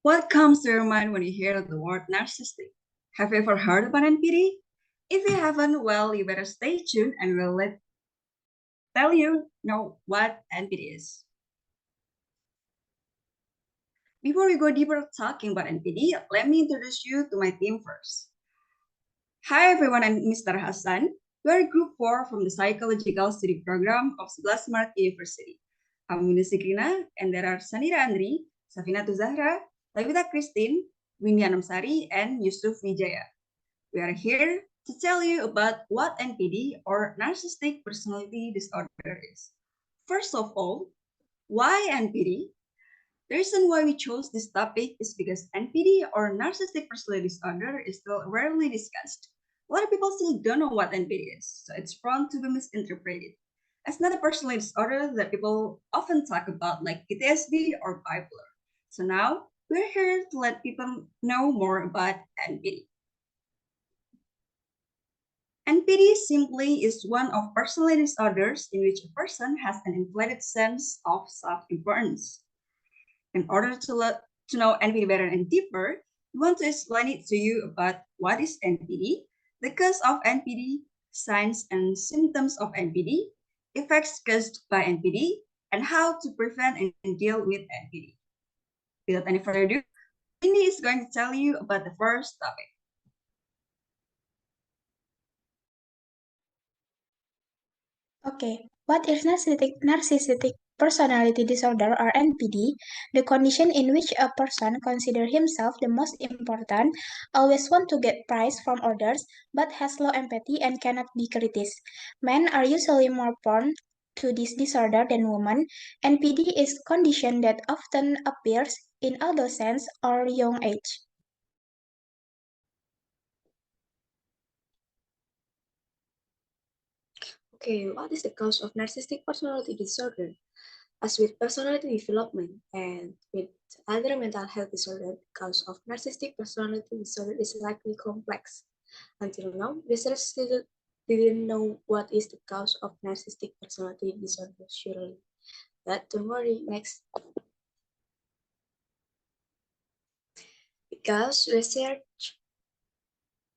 What comes to your mind when you hear the word narcissistic? Have you ever heard about NPD? If you haven't, well, you better stay tuned and we'll tell you know what NPD is. Before we go deeper talking about NPD, let me introduce you to my team first. Hi everyone, I'm Mr. Hassan. We are Group 4 from the Psychological Study Program of 11 Maret University. I'm Yunus Sikrina, and there are Sanira Andri, Safina Tuzahra, Lavita Christine, Windy Anamsari, and Yusuf Wijaya. We are here to tell you about what NPD or Narcissistic Personality Disorder is. First of all, why NPD? The reason why we chose this topic is because NPD or Narcissistic Personality Disorder is still rarely discussed. A lot of people still don't know what NPD is, so it's prone to be misinterpreted. It's not a personality disorder that people often talk about like PTSD or bipolar. So now we're here to let people know more about NPD. NPD simply is one of personality disorders in which a person has an inflated sense of self-importance. In order to know NPD better and deeper, we want to explain it to you about what is NPD, the cause of NPD, signs and symptoms of NPD, effects caused by NPD, and how to prevent and deal with NPD. Without any further ado, Cindy is going to tell you about the first topic. Okay, what is narcissistic personality disorder or NPD? The condition in which a person considers himself the most important, always want to get praise from others, but has low empathy and cannot be criticized. Men are usually more prone to this disorder than women. NPD is condition that often appears in adolescence or young age. Okay, what is the cause of narcissistic personality disorder? As with personality development and with other mental health disorders, the cause of narcissistic personality disorder is likely complex. Until now, researchers still didn't know what is the cause of narcissistic personality disorder surely. But don't worry, next. Because research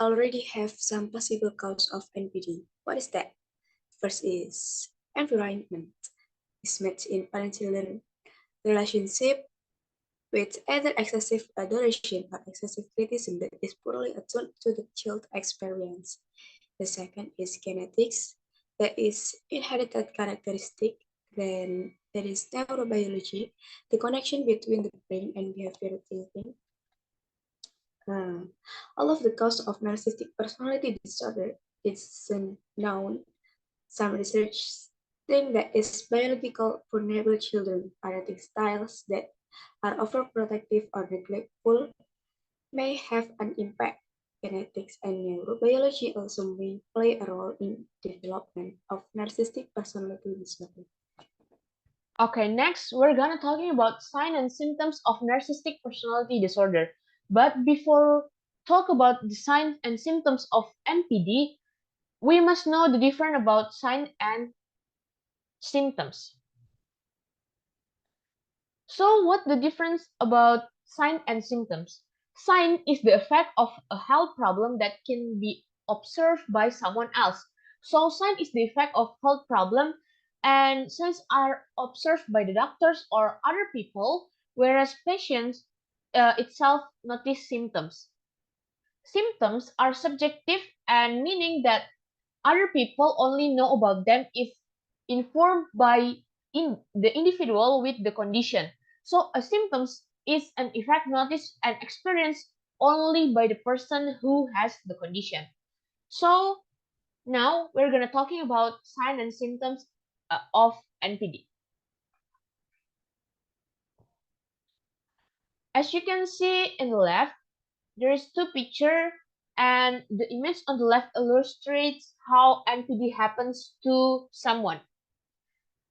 already have some possible cause of NPD. What is that? First is environment. Mismatch in parent-children relationship with either excessive adoration or excessive criticism that is poorly attuned to the child experience. The second is genetics, that is inherited characteristic. Then there is neurobiology, the connection between the brain and behavioral thinking. All of the cause of narcissistic personality disorder is known. Some research think that is biological vulnerable children, parenting styles that are overprotective or neglectful may have an impact. Genetics and neurobiology also may play a role in development of narcissistic personality disorder. Okay, next we're gonna talking about signs and symptoms of narcissistic personality disorder. But before talk about the signs and symptoms of NPD, we must know the difference about signs and symptoms. So what the difference about sign and symptoms? Sign is the effect of a health problem that can be observed by someone else. So sign is the effect of health problem and signs are observed by the doctors or other people, whereas patients itself notice symptoms. Symptoms are subjective and meaning that other people only know about them if informed by the individual with the condition. So a symptoms is an effect noticed and experienced only by the person who has the condition. So now we're gonna talking about signs and symptoms of NPD. As you can see in the left, there is two picture and the image on the left illustrates how NPD happens to someone.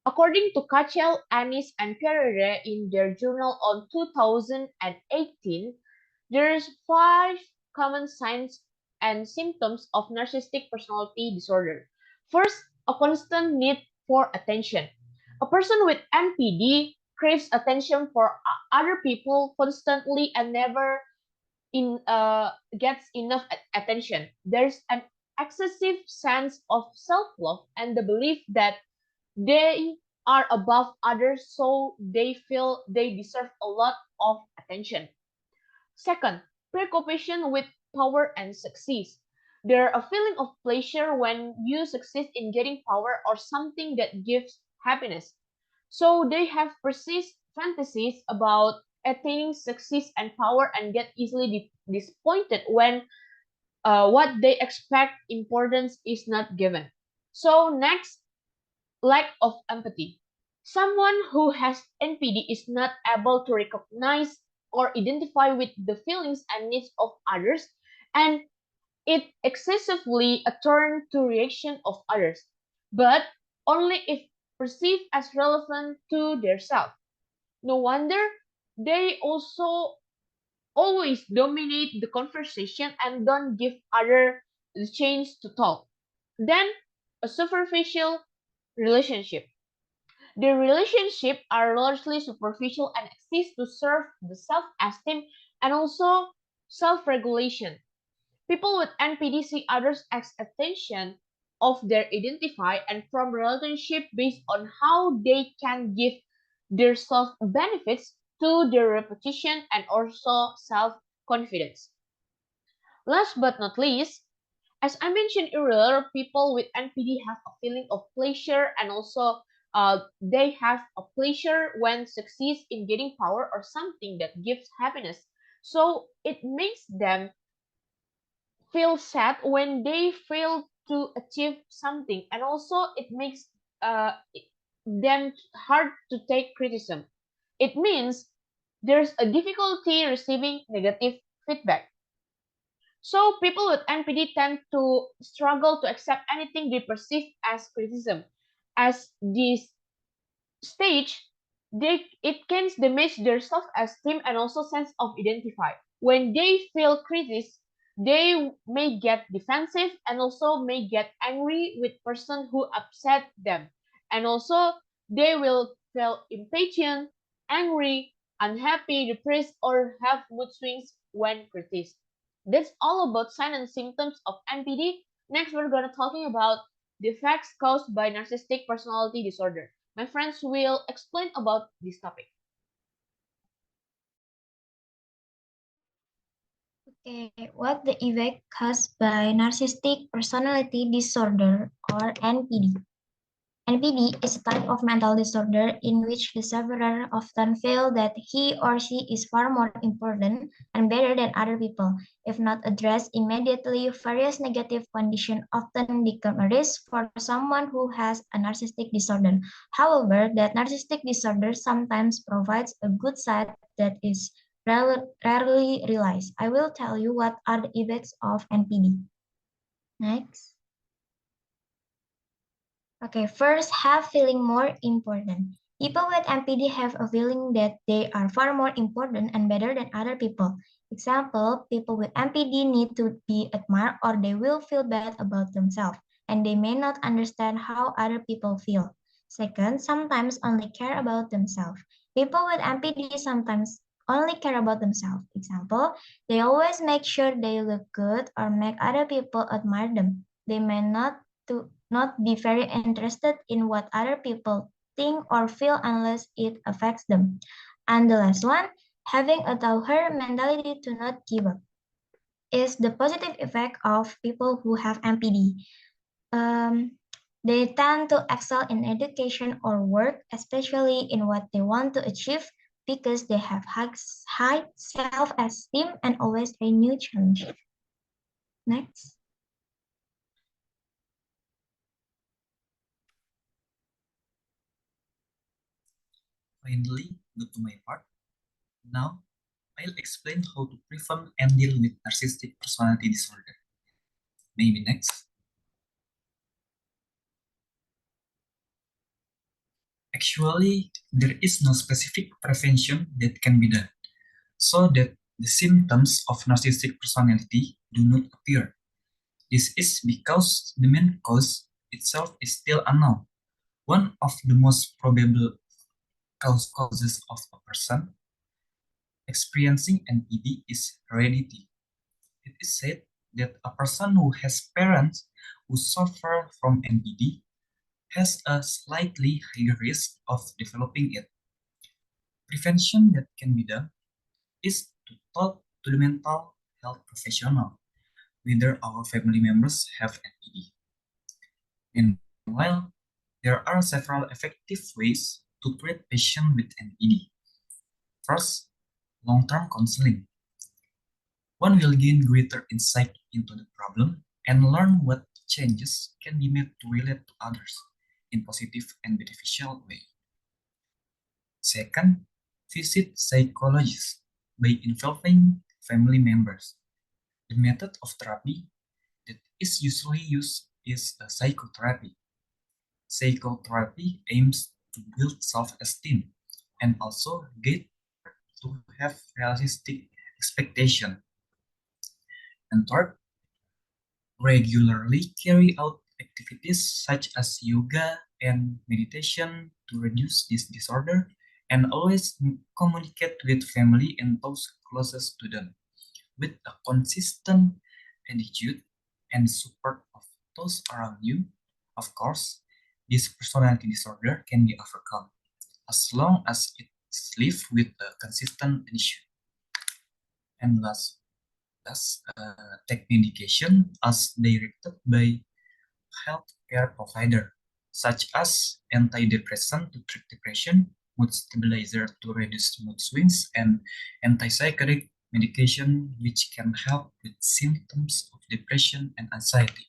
According to Kachel, Anis, and Pierre in their journal on 2018, there's 5 common signs and symptoms of narcissistic personality disorder. First, a constant need for attention. A person with NPD craves attention for other people constantly and never gets enough attention. There's an excessive sense of self-love and the belief that they are above others, so they feel they deserve a lot of attention. Second, preoccupation with power and success. There a feeling of pleasure when you succeed in getting power or something that gives happiness. So they have persist fantasies about attaining success and power and get easily disappointed when what they expect importance is not given. So next, lack of empathy. Someone who has NPD is not able to recognize or identify with the feelings and needs of others, and it excessively attend to reaction of others, but only if perceived as relevant to their self. No wonder they also always dominate the conversation and don't give other the chance to talk. Then a superficial relationship. The relationships are largely superficial and exist to serve the self-esteem and also self-regulation. People with NPD see others as attention of their identify and from relationship based on how they can give their self benefits to their reputation and also self-confidence. Last but not least, as I mentioned earlier, people with NPD have a feeling of pleasure and also they have a pleasure when succeeds in getting power or something that gives happiness. So it makes them feel sad when they fail to achieve something, and also it makes them hard to take criticism. It means there's a difficulty receiving negative feedback. So people with NPD tend to struggle to accept anything they perceive as criticism. As this stage, it can damage their self-esteem and also sense of identify. When they feel criticized, they may get defensive and also may get angry with person who upset them. And also they will feel impatient, angry, unhappy, depressed, or have mood swings when criticized. That's all about signs and symptoms of NPD. Next, we're gonna talking about the effects caused by narcissistic personality disorder. My friends will explain about this topic. Okay, what the effect caused by narcissistic personality disorder or NPD? NPD is a type of mental disorder in which the sufferer often feels that he or she is far more important and better than other people. If not addressed immediately, various negative conditions often become a risk for someone who has a narcissistic disorder. However, that narcissistic disorder sometimes provides a good side that is rarely realized. I will tell you what are the effects of NPD. Next. Okay, first, have feeling more important. People with MPD have a feeling that they are far more important and better than other people. Example, people with MPD need to be admired or they will feel bad about themselves and they may not understand how other people feel. Second, sometimes only care about themselves. People with MPD sometimes only care about themselves. Example, they always make sure they look good or make other people admire them. They may not be very interested in what other people think or feel unless it affects them. And the last one, having a her mentality to not give up is the positive effect of people who have MPD. They tend to excel in education or work, especially in what they want to achieve because they have high self-esteem and always a new challenge. Next. Finally, go to my part. Now, I'll explain how to prevent and deal with narcissistic personality disorder. Maybe next. Actually, there is no specific prevention that can be done, so that the symptoms of narcissistic personality do not appear. This is because the main cause itself is still unknown. One of the most probable causes of a person experiencing NPD is heredity. It is said that a person who has parents who suffer from NPD has a slightly higher risk of developing it. Prevention that can be done is to talk to the mental health professional whether our family members have NPD. Meanwhile, there are several effective ways to treat patients with NPD. First, long-term counseling. One will gain greater insight into the problem and learn what changes can be made to relate to others in positive and beneficial way. Second, visit psychologists by involving family members. The method of therapy that is usually used is a psychotherapy. Psychotherapy aims to build self-esteem and also get to have realistic expectation. And third, regularly carry out activities such as yoga and meditation to reduce this disorder, and always communicate with family and those closest to them with a consistent attitude and support of those around you. Of course, this personality disorder can be overcome as long as it is lived with a consistent attitude. And last, take medication as directed by healthcare provider, such as antidepressant to treat depression, mood stabilizer to reduce mood swings, and antipsychotic medication which can help with symptoms of depression and anxiety.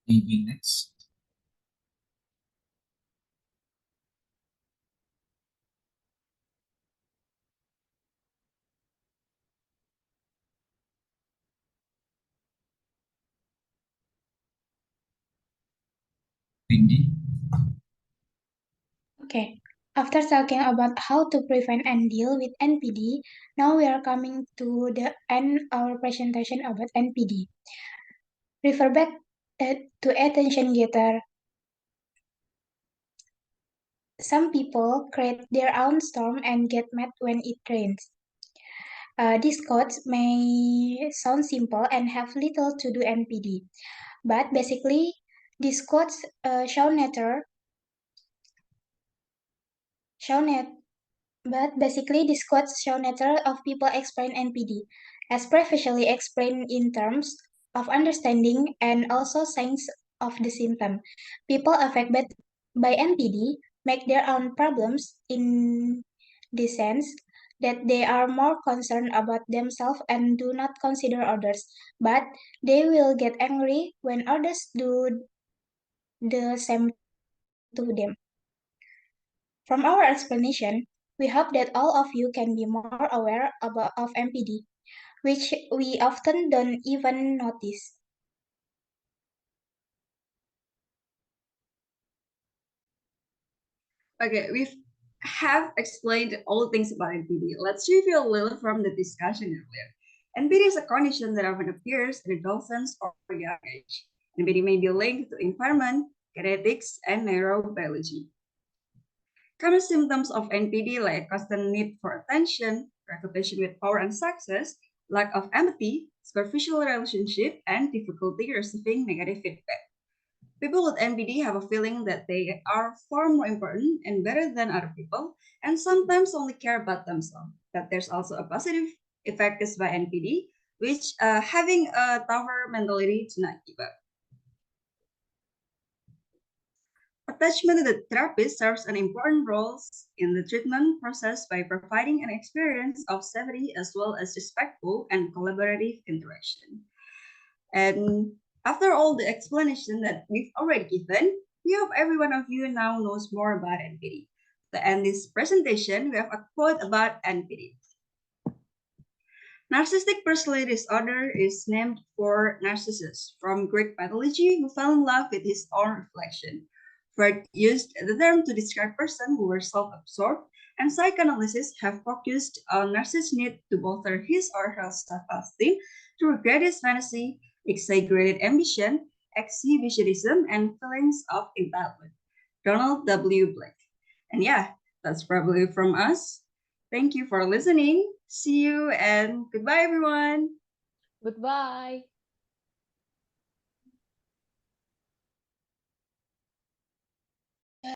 Maybe next. Windy. Okay, after talking about how to prevent and deal with NPD, now we are coming to the end our presentation about NPD. Refer back to attention getter. Some people create their own storm and get mad when it rains. These quotes may sound simple and have little to do NPD, but basically, these quotes show net But basically, these quotes show nature of people explain NPD, as previously explained in terms of understanding and also signs of the symptom. People affected by NPD make their own problems in the sense that they are more concerned about themselves and do not consider others, but they will get angry when others do the same to them. From our explanation, we hope that all of you can be more aware of MPD, which we often don't even notice. Okay, we have explained all things about NPD. Let's review a little from the discussion earlier. NPD is a condition that often appears in adolescence or young age. NPD may be linked to environment, genetics, and neurobiology. Common symptoms of NPD like constant need for attention, preoccupation with power and success, lack of empathy, superficial relationship, and difficulty receiving negative feedback. People with NPD have a feeling that they are far more important and better than other people, and sometimes only care about themselves. But there's also a positive effect by NPD, which having a tougher mentality to not give up. Attachment to the therapist serves an important role in the treatment process by providing an experience of safety as well as respectful and collaborative interaction. And after all the explanation that we've already given, we hope every one of you now knows more about NPD. To end this presentation, we have a quote about NPD. Narcissistic personality disorder is named for Narcissus, from Greek mythology, who fell in love with his own reflection. Freud used the term to describe persons who were self-absorbed, and psychoanalysts have focused on Narcissus' need to bolster his or her self-esteem through greatest fantasy, exaggerated ambition, exhibitionism, and feelings of entitlement. Donald W. Blake. And yeah, that's probably from us. Thank you for listening. See you and goodbye, everyone. Goodbye.